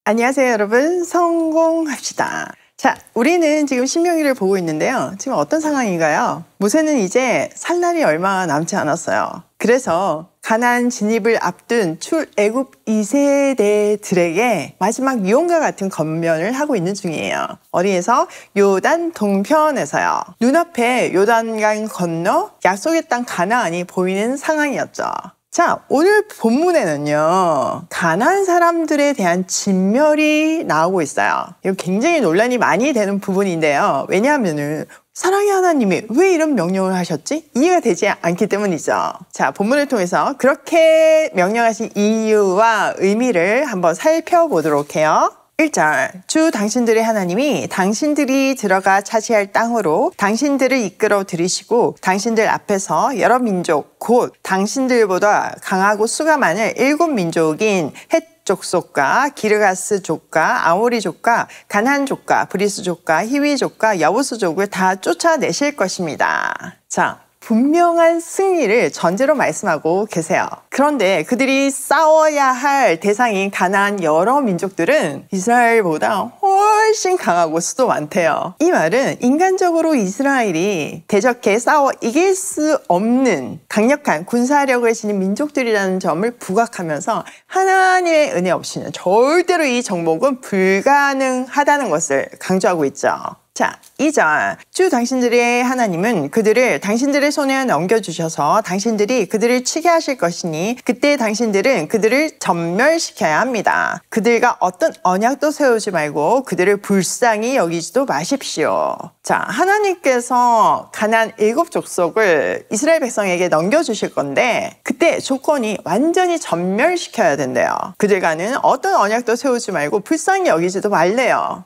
안녕하세요 여러분, 성공합시다. 자, 우리는 지금 신명기를 보고 있는데요. 지금 어떤 상황인가요? 모세는 이제 살 날이 얼마 남지 않았어요. 그래서 가나안 진입을 앞둔 출애굽 2세대들에게 마지막 유언과 같은 권면을 하고 있는 중이에요. 어디에서? 요단 동편에서요. 눈앞에 요단강 건너 약속의 땅 가나안이 보이는 상황이었죠. 자, 오늘 본문에는요, 가나안 사람들에 대한 진멸이 나오고 있어요. 이거 굉장히 논란이 많이 되는 부분인데요. 왜냐하면은 사랑의 하나님이 왜 이런 명령을 하셨지? 이해가 되지 않기 때문이죠. 자, 본문을 통해서 그렇게 명령하신 이유와 의미를 한번 살펴보도록 해요. 1절, 주 당신들의 하나님이 당신들이 들어가 차지할 땅으로 당신들을 이끌어 들이시고 당신들 앞에서 여러 민족 곧 당신들보다 강하고 수가 많은 7민족인 헷 족속과 기르가스족과 아모리족과 가나안족과 브리스족과 히위족과 여부스족을 다 쫓아내실 것입니다. 자, 분명한 승리를 전제로 말씀하고 계세요. 그런데 그들이 싸워야 할 대상인 가나안 여러 민족들은 이스라엘보다 훨씬 강하고 수도 많대요. 이 말은 인간적으로 이스라엘이 대적해 싸워 이길 수 없는 강력한 군사력을 지닌 민족들이라는 점을 부각하면서 하나님의 은혜 없이는 절대로 이 정복은 불가능하다는 것을 강조하고 있죠. 자, 2절, 주 당신들의 하나님은 그들을 당신들의 손에 넘겨주셔서 당신들이 그들을 치게 하실 것이니 그때 당신들은 그들을 전멸시켜야 합니다. 그들과 어떤 언약도 세우지 말고 그들을 불쌍히 여기지도 마십시오. 자, 하나님께서 가나안 7족속을 이스라엘 백성에게 넘겨주실 건데 그때 조건이 완전히 전멸시켜야 된대요. 그들과는 어떤 언약도 세우지 말고 불쌍히 여기지도 말래요.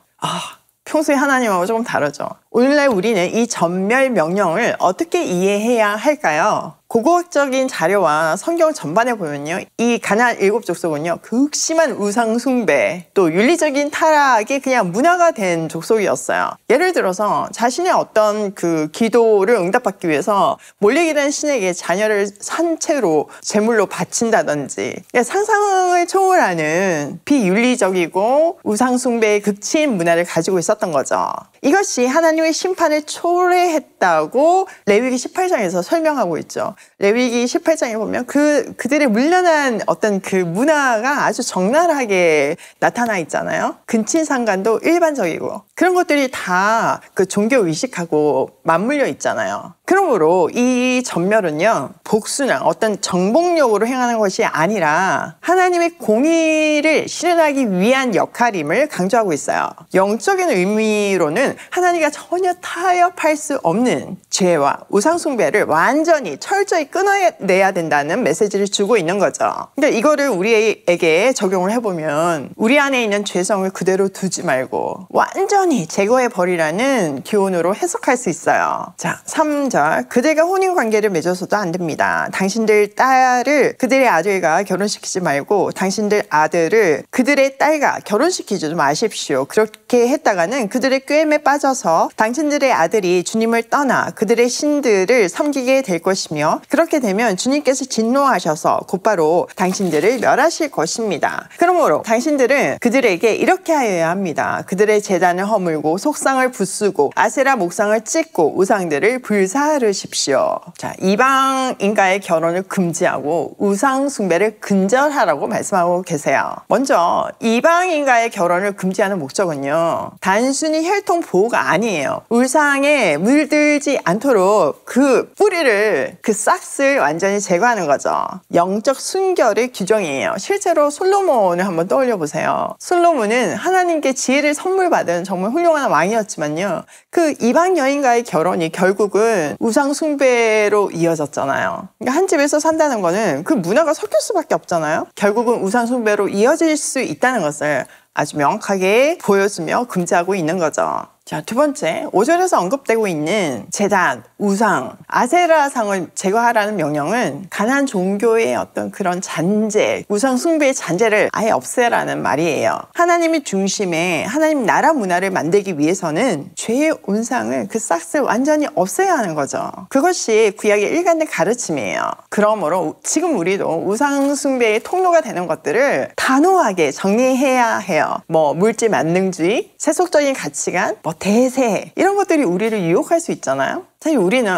평소에 하나님하고 조금 다르죠. 오늘날 우리는 이 전멸 명령을 어떻게 이해해야 할까요? 고고학적인 자료와 성경 전반에 보면요, 이 가나안 7족속은요 극심한 우상 숭배 또 윤리적인 타락이 그냥 문화가 된 족속이었어요. 예를 들어서 자신의 어떤 그 기도를 응답받기 위해서 몰래기는 신에게 자녀를 산채로 제물로 바친다든지 상상을 초월하는 비윤리적이고 우상 숭배의 극치인 문화를 가지고 있었던 거죠. 이것이 하나님의 심판을 초래했다고 레위기 18장에서 설명하고 있죠. 레위기 18장에 보면 그들의 문란한 어떤 그 문화가 아주 적나라하게 나타나 있잖아요. 근친상간도 일반적이고 그런 것들이 다 그 종교 의식하고 맞물려 있잖아요. 그러므로 이 전멸은요, 복수나 어떤 정복력으로 행하는 것이 아니라 하나님의 공의를 실현하기 위한 역할임을 강조하고 있어요. 영적인 의미로는 하나님과 전혀 타협할 수 없는 죄와 우상숭배를 완전히 철저히 끊어내야 된다는 메시지를 주고 있는 거죠. 그러니까 이거를 우리에게 적용을 해보면 우리 안에 있는 죄성을 그대로 두지 말고 완전히 제거해버리라는 교훈으로 해석할 수 있어요. 자, 3절, 그들과 혼인관계를 맺어서도 안 됩니다. 당신들 딸을 그들의 아들과 결혼시키지 말고 당신들 아들을 그들의 딸과 결혼시키지도 마십시오. 그렇게 했다가는 그들의 꾀임에 빠져서 당신들의 아들이 주님을 떠나 그들의 신들을 섬기게 될 것이며 그렇게 되면 주님께서 진노하셔서 곧바로 당신들을 멸하실 것입니다. 그러므로 당신들은 그들에게 이렇게 하여야 합니다. 그들의 제단을 허물고 속상을 부수고 아세라 목상을 찢고 우상들을 불사르십시오. 자, 이방인과의 결혼을 금지하고 우상 숭배를 근절하라고 말씀하고 계세요. 먼저 이방인과의 결혼을 금지하는 목적은요, 단순히 혈통 보호가 아니에요. 우상에 물들지 않도록 그 뿌리를, 그 싹을 완전히 제거하는 거죠. 영적 순결의 규정이에요. 실제로 솔로몬을 한번 떠올려 보세요. 솔로몬은 하나님께 지혜를 선물 받은 정말 훌륭한 왕이었지만요, 그 이방 여인과의 결혼이 결국은 우상 숭배로 이어졌잖아요. 그러니까 한 집에서 산다는 거는 그 문화가 섞일 수밖에 없잖아요. 결국은 우상 숭배로 이어질 수 있다는 것을 아주 명확하게 보여주며 금지하고 있는 거죠. 자, 두 번째, 5절에서 언급되고 있는 제단, 우상, 아세라상을 제거하라는 명령은 가나안 종교의 어떤 그런 잔재, 우상 숭배의 잔재를 아예 없애라는 말이에요. 하나님이 중심에 하나님 나라 문화를 만들기 위해서는 죄의 온상을 그 싹을 완전히 없애야 하는 거죠. 그것이 구약의 일관된 가르침이에요. 그러므로 지금 우리도 우상 숭배의 통로가 되는 것들을 단호하게 정리해야 해요. 뭐 물질 만능주의, 세속적인 가치관, 뭐 대세 이런 것들이 우리를 유혹할 수 있잖아요. 사실 우리는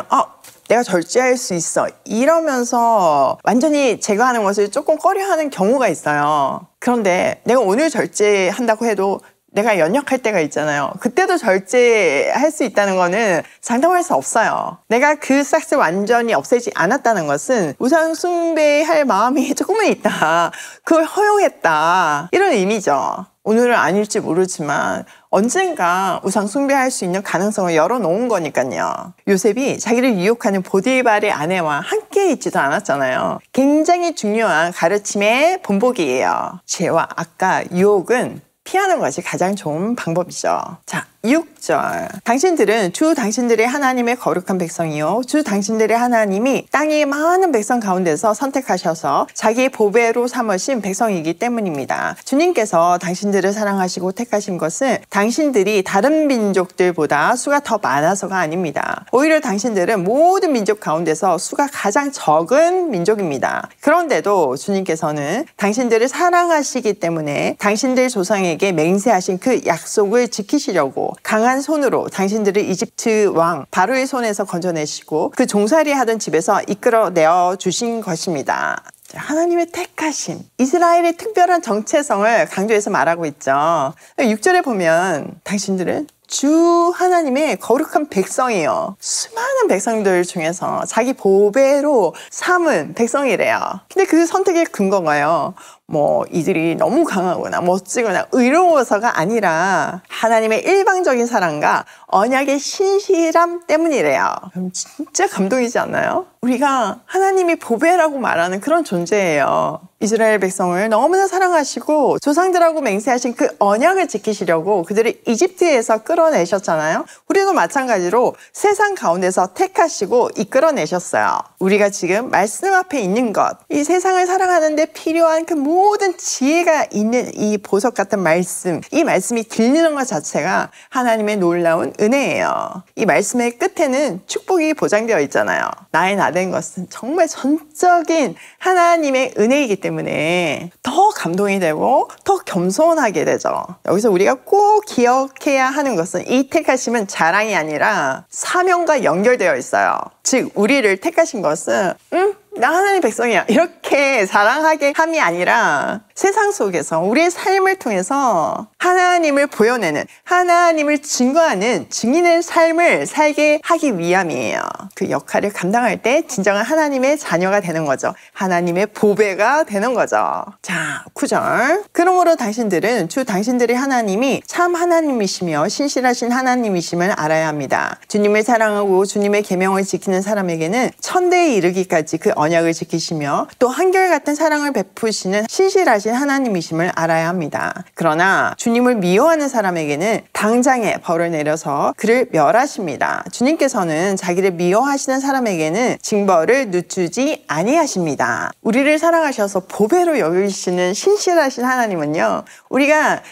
내가 절제할 수 있어 이러면서 완전히 제거하는 것을 조금 꺼려하는 경우가 있어요. 그런데 내가 오늘 절제한다고 해도 내가 연약할 때가 있잖아요. 그때도 절제할 수 있다는 거는 장담할 수 없어요. 내가 그 싹을 완전히 없애지 않았다는 것은 우상 숭배할 마음이 조금은 있다. 그걸 허용했다. 이런 의미죠. 오늘은 아닐지 모르지만 언젠가 우상 숭배할 수 있는 가능성을 열어놓은 거니까요. 요셉이 자기를 유혹하는 보디발의 아내와 함께 있지도 않았잖아요. 굉장히 중요한 가르침의 본보기예요. 죄와 악과 유혹은 피하는 것이 가장 좋은 방법이죠. 자, 6절. 당신들은 주 당신들의 하나님의 거룩한 백성이요 주 당신들의 하나님이 땅의 많은 백성 가운데서 선택하셔서 자기의 보배로 삼으신 백성이기 때문입니다. 주님께서 당신들을 사랑하시고 택하신 것은 당신들이 다른 민족들보다 수가 더 많아서가 아닙니다. 오히려 당신들은 모든 민족 가운데서 수가 가장 적은 민족입니다. 그런데도 주님께서는 당신들을 사랑하시기 때문에 당신들 조상에게 맹세하신 그 약속을 지키시려고 강한 손으로 당신들을 이집트 왕 바로의 손에서 건져내시고 그 종살이 하던 집에서 이끌어내어 주신 것입니다. 하나님의 택하심, 이스라엘의 특별한 정체성을 강조해서 말하고 있죠. 6절에 보면 당신들은 주 하나님의 거룩한 백성이요 수많은 백성들 중에서 자기 보배로 삼은 백성이래요. 근데 그 선택의 근거가요, 뭐 이들이 너무 강하거나 멋지거나 의로워서가 아니라 하나님의 일방적인 사랑과 언약의 신실함 때문이래요. 그럼 진짜 감동이지 않나요? 우리가 하나님이 보배라고 말하는 그런 존재예요. 이스라엘 백성을 너무나 사랑하시고 조상들하고 맹세하신 그 언약을 지키시려고 그들을 이집트에서 끌어내셨잖아요. 우리도 마찬가지로 세상 가운데서 택하시고 이끌어내셨어요. 우리가 지금 말씀 앞에 있는 것, 이 세상을 살아가는 데 필요한 그 모든 지혜가 있는 이 보석 같은 말씀, 이 말씀이 들리는 것 자체가 하나님의 놀라운 은혜예요. 이 말씀의 끝에는 축복이 보장되어 있잖아요. 나의 나된 것은 정말 전적인 하나님의 은혜이기 때문에 더 감동이 되고 더 겸손하게 되죠. 여기서 우리가 꼭 기억해야 하는 것은 이 택하심은 자랑이 아니라 사명과 연결되어 있어요. 즉 우리를 택하신 것은 나 하나님 백성이야 이렇게 자랑하게 함이 아니라 세상 속에서 우리의 삶을 통해서 하나님을 보여내는, 하나님을 증거하는 증인의 삶을 살게 하기 위함이에요. 그 역할을 감당할 때 진정한 하나님의 자녀가 되는 거죠. 하나님의 보배가 되는 거죠. 자, 9절. 그러므로 당신들은 주 당신들의 하나님이 참 하나님이시며 신실하신 하나님이심을 알아야 합니다. 주님을 사랑하고 주님의 계명을 지키는 사람에게는 천대에 이르기까지 그 언약을 지키시며 또 한결같은 사랑을 베푸시는 신실하신 하나님이심을 알아야 합니다. 그러나 주님을 미워하는 사람에게는 당장에 벌을 내려서 그를 멸하십니다. 주님께서는 자기를 미워하시는 사람에게는 징벌을 늦추지 아니하십니다. 우리를 사랑하셔서 보배로 여기시는 신실하신 하나님은요, 우리가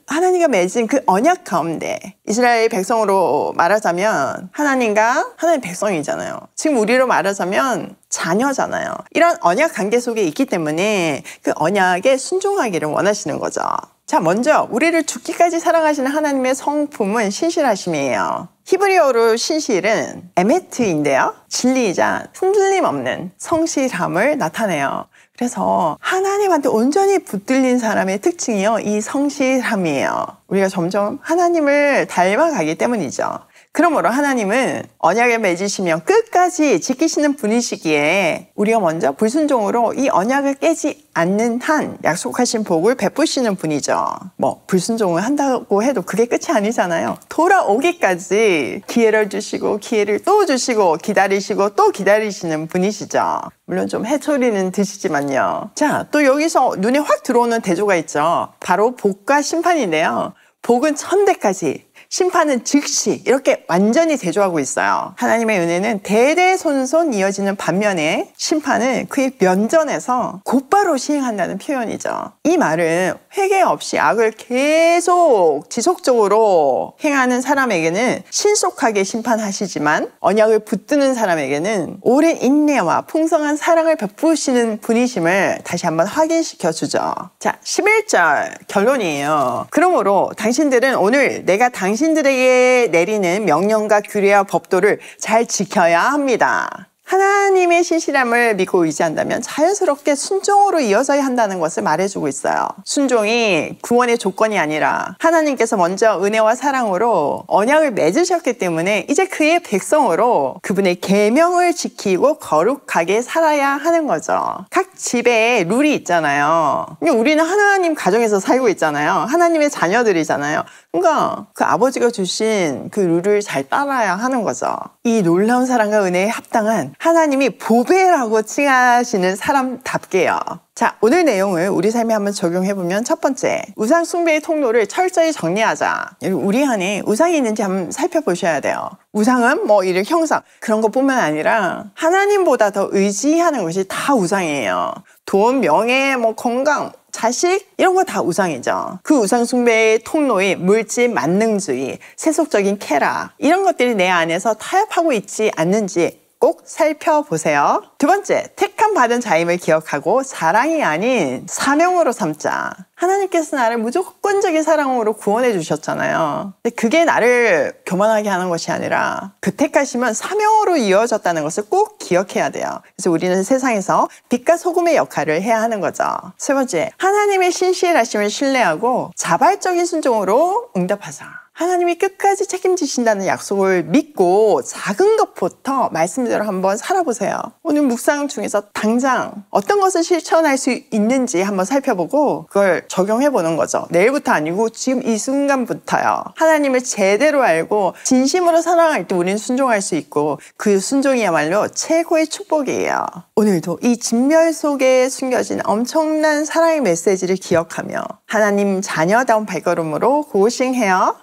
하나님과 맺은 그 언약 가운데 이스라엘 백성으로 말하자면 하나님과 하나님 백성이잖아요. 지금 우리로 말하자면 자녀잖아요. 이런 언약 관계 속에 있기 때문에 그 언약에 순종하기를 원하시는 거죠. 자, 먼저 우리를 죽기까지 사랑하시는 하나님의 성품은 신실하심이에요. 히브리어로 신실은 에메트인데요, 진리이자 흔들림 없는 성실함을 나타내요. 그래서 하나님한테 온전히 붙들린 사람의 특징이요, 이 성실함이에요. 우리가 점점 하나님을 닮아가기 때문이죠. 그러므로 하나님은 언약을 맺으시며 끝까지 지키시는 분이시기에 우리가 먼저 불순종으로 이 언약을 깨지 않는 한 약속하신 복을 베푸시는 분이죠. 뭐 불순종을 한다고 해도 그게 끝이 아니잖아요. 돌아오기까지 기회를 주시고 기회를 또 주시고 기다리시고 또 기다리시는 분이시죠. 물론 좀 해초리는 드시지만요. 자, 또 여기서 눈에 확 들어오는 대조가 있죠. 바로 복과 심판인데요. 복은 천대까지, 심판은 즉시 이렇게 완전히 대조하고 있어요. 하나님의 은혜는 대대손손 이어지는 반면에 심판은 그의 면전에서 곧바로 시행한다는 표현이죠. 이 말은 회개 없이 악을 계속 지속적으로 행하는 사람에게는 신속하게 심판하시지만 언약을 붙드는 사람에게는 오랜 인내와 풍성한 사랑을 베푸시는 분이심을 다시 한번 확인시켜 주죠. 자, 11절 결론이에요. 그러므로 당신들은 오늘 내가 당신들에게 내리는 명령과 규례와 법도를 잘 지켜야 합니다. 하나님의 신실함을 믿고 의지한다면 자연스럽게 순종으로 이어져야 한다는 것을 말해주고 있어요. 순종이 구원의 조건이 아니라 하나님께서 먼저 은혜와 사랑으로 언약을 맺으셨기 때문에 이제 그의 백성으로 그분의 계명을 지키고 거룩하게 살아야 하는 거죠. 각 집에 룰이 있잖아요. 우리는 하나님 가정에서 살고 있잖아요. 하나님의 자녀들이잖아요. 그러니까 그 아버지가 주신 그 룰을 잘 따라야 하는 거죠. 이 놀라운 사랑과 은혜에 합당한 하나님이 보배라고 칭하시는 사람답게요. 자, 오늘 내용을 우리 삶에 한번 적용해보면 첫 번째, 우상 숭배의 통로를 철저히 정리하자. 우리 안에 우상이 있는지 한번 살펴보셔야 돼요. 우상은 뭐 이런 형상 그런 것뿐만 아니라 하나님보다 더 의지하는 것이 다 우상이에요. 돈, 명예, 뭐 건강, 자식 이런 거 다 우상이죠. 그 우상 숭배의 통로인 물질 만능주의, 세속적인 쾌락 이런 것들이 내 안에서 타협하고 있지 않는지 꼭 살펴보세요. 두 번째, 택함 받은 자임을 기억하고 사랑이 아닌 사명으로 삼자. 하나님께서 나를 무조건적인 사랑으로 구원해 주셨잖아요. 근데 그게 나를 교만하게 하는 것이 아니라 그 택하심은 사명으로 이어졌다는 것을 꼭 기억해야 돼요. 그래서 우리는 세상에서 빛과 소금의 역할을 해야 하는 거죠. 세 번째, 하나님의 신실하심을 신뢰하고 자발적인 순종으로 응답하자. 하나님이 끝까지 책임지신다는 약속을 믿고 작은 것부터 말씀대로 한번 살아보세요. 오늘 묵상 중에서 당장 어떤 것을 실천할 수 있는지 한번 살펴보고 그걸 적용해보는 거죠. 내일부터 아니고 지금 이 순간부터요. 하나님을 제대로 알고 진심으로 사랑할 때 우리는 순종할 수 있고 그 순종이야말로 최고의 축복이에요. 오늘도 이 진멸 속에 숨겨진 엄청난 사랑의 메시지를 기억하며 하나님 자녀다운 발걸음으로 고싱해요.